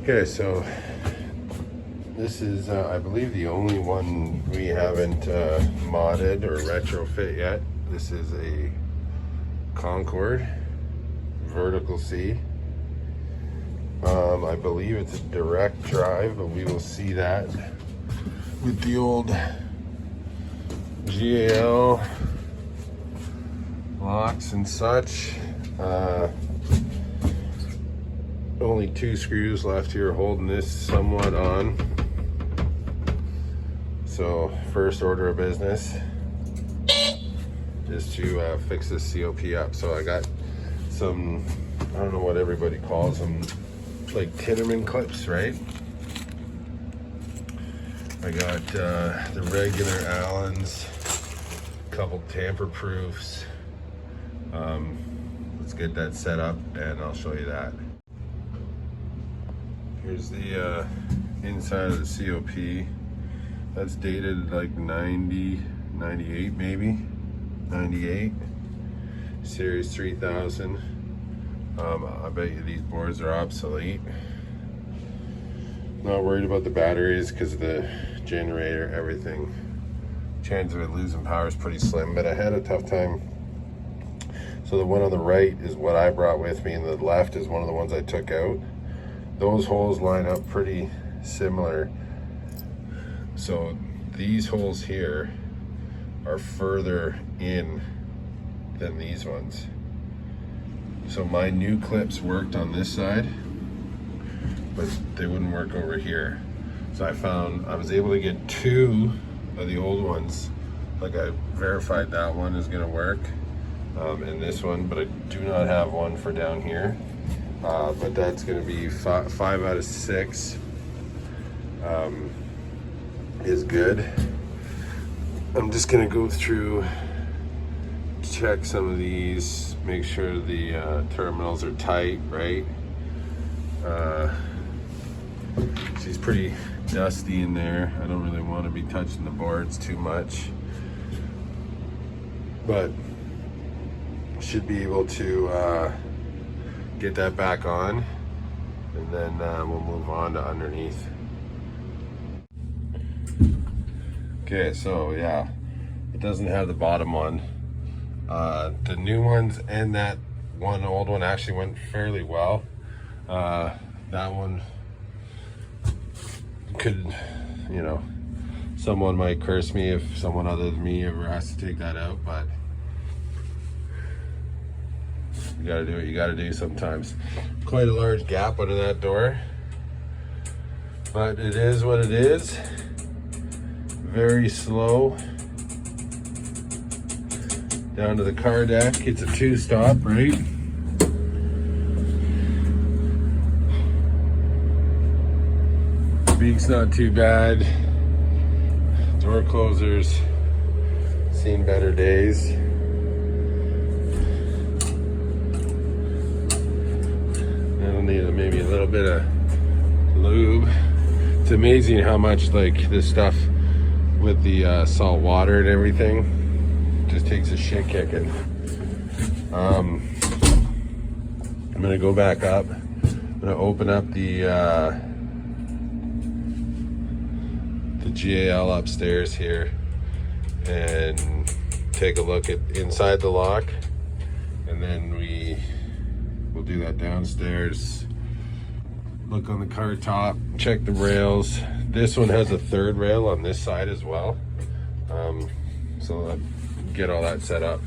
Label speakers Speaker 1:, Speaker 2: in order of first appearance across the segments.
Speaker 1: Okay, so this is, I believe, the only one we haven't modded or retrofit yet. This is a Concord vertical C. I believe it's a direct drive, but we will see that with the old GAL locks and such. Only 2 screws left here holding this somewhat on. So first order of business is to fix this COP up. So I got some, I don't know what everybody calls them, like Tinnerman clips, right? I got the regular Allens, a couple tamper proofs. Let's get that set up and I'll show you that. Here's the inside of the COP. That's dated like 90, 98 maybe, 98. Series 3000. I bet you these boards are obsolete. Not worried about the batteries because of the generator, everything. Chance of it losing power is pretty slim, but I had a tough time. So the one on the right is what I brought with me, and the left is one of the ones I took out. Those holes line up pretty similar. So these holes here are further in than these ones. So my new clips worked on this side, but they wouldn't work over here. So I found I was able to get 2 of the old ones. Like I verified that one is gonna work, and this one, but I do not have one for down here. But that's gonna be 5 out of 6 is good. I'm just gonna go through, check some of these, make sure the terminals are tight, right? She's pretty dusty in there. I don't really want to be touching the boards too much, but should be able to get that back on, and then we'll move on to underneath. Okay, so yeah, it doesn't have the bottom one. The new ones and that one old one actually went fairly well. That one could, you know, someone might curse me if someone other than me ever has to take that out, but you gotta do what you gotta do sometimes. Quite a large gap under that door, but it is what it is. Very slow. Down to the car deck. It's a 2-stop, right? Beak's not too bad. Door closers, seen better days. It'll need maybe a little bit of lube. It's amazing how much like this stuff with the salt water and everything just takes a shit kicking. I'm gonna go back up. I'm gonna open up the GAL upstairs here and take a look at inside the lock, and then we'll do that downstairs. Look on the car top, check the rails. This one has a 3rd rail on this side as well. So I'll get all that set up.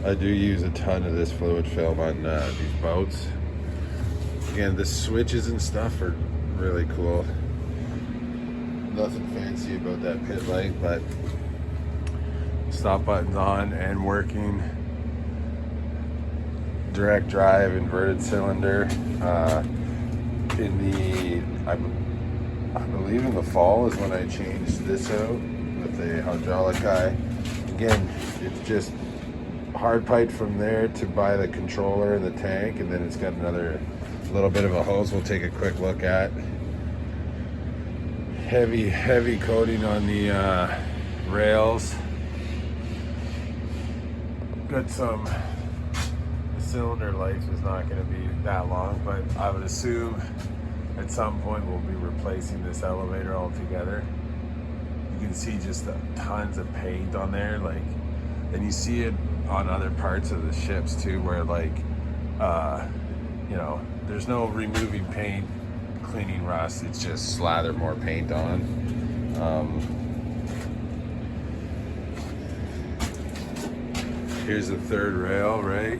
Speaker 1: I do use a ton of this fluid film on these boats. Again, the switches and stuff are really cool. Nothing fancy about that pit light, but stop button's on and working. Direct drive, inverted cylinder. I believe in the fall is when I changed this out with the hydraulic guy. Again, it's just hard pipe from there to buy the controller and the tank, and then it's got another little bit of a hose we'll take a quick look at. Heavy coating on the rails. Got some cylinder life is not going to be that long, but I would assume at some point we'll be replacing this elevator altogether. You can see just tons of paint on there, like, and you see it on other parts of the ships too, where like, you know, there's no removing paint, cleaning rust, it's just slather more paint on. Here's the third rail, right?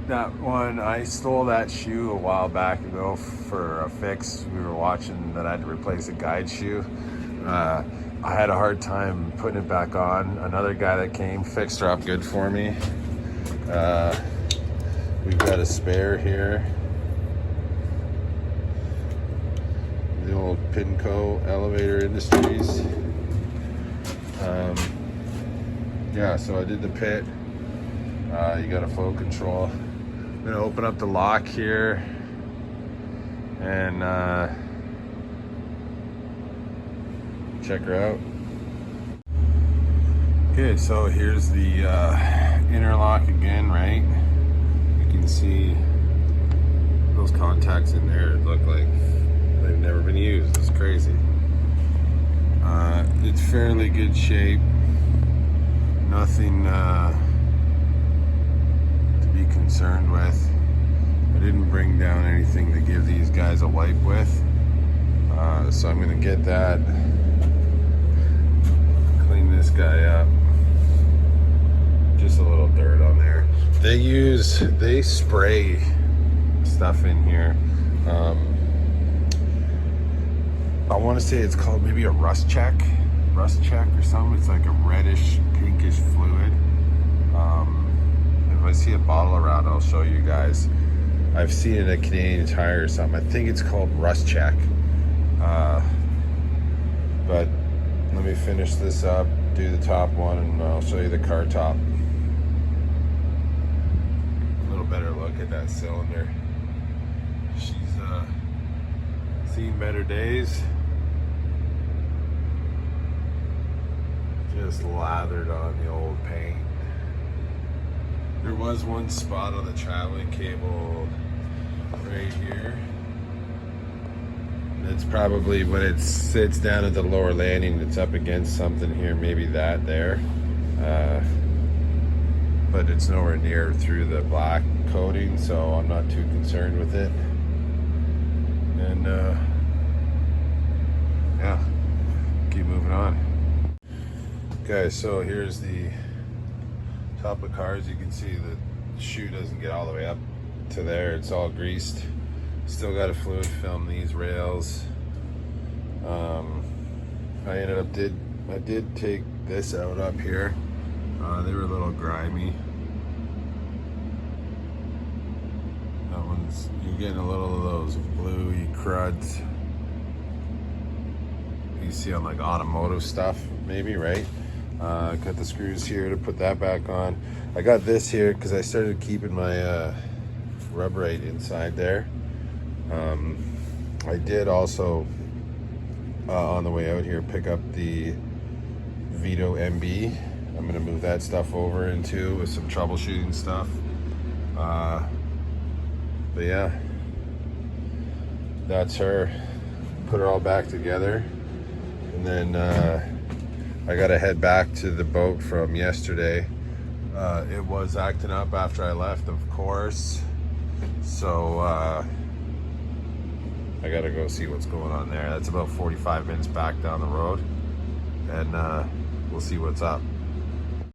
Speaker 1: That one, I stole that shoe a while back ago for a fix. We were watching that I had to replace a guide shoe. I had a hard time putting it back on. Another guy that came fixed her up good for me. We've got a spare here. The old Pinco Elevator Industries. Yeah, so I did the pit. You got a flow control. I'm gonna open up the lock here and check her out. Okay, so here's the interlock again, right? You can see those contacts in there look like they've never been used. It's crazy. It's fairly good shape. Nothing to be concerned with. I didn't bring down anything to give these guys a wipe with, so I'm gonna get that, clean this guy up. Just a little dirt on there. They spray stuff in here. I want to say it's called maybe a rust check or something. It's like a reddish pinkish fluid. If I see a bottle around, I'll show you guys. I've seen it at Canadian Tire or something. I think it's called rust check. But let me finish this up, do the top one, and I'll show you the car top. A little better look at that cylinder. She's seen better days. Just lathered on the old paint. There was one spot on the traveling cable right here. It's probably when it sits down at the lower landing, it's up against something here, maybe that there. But it's nowhere near through the black coating, so I'm not too concerned with it. And yeah, keep moving on. Okay, so here's the top of the car. As you can see, the shoe doesn't get all the way up to there. It's all greased. Still got to fluid film these rails. I did take this out up here. They were a little grimy. That one's, you're getting a little of those bluey cruds you see on like automotive stuff, maybe, right? Got the screws here to put that back on. I got this here because I started keeping my rubberite inside there. I did also on the way out here pick up the Vito MB. I'm gonna move that stuff over into with some troubleshooting stuff. But yeah, that's her. Put her all back together, and then I gotta head back to the boat from yesterday. It was acting up after I left, of course, so I gotta go see what's going on there. That's about 45 minutes back down the road, and we'll see what's up.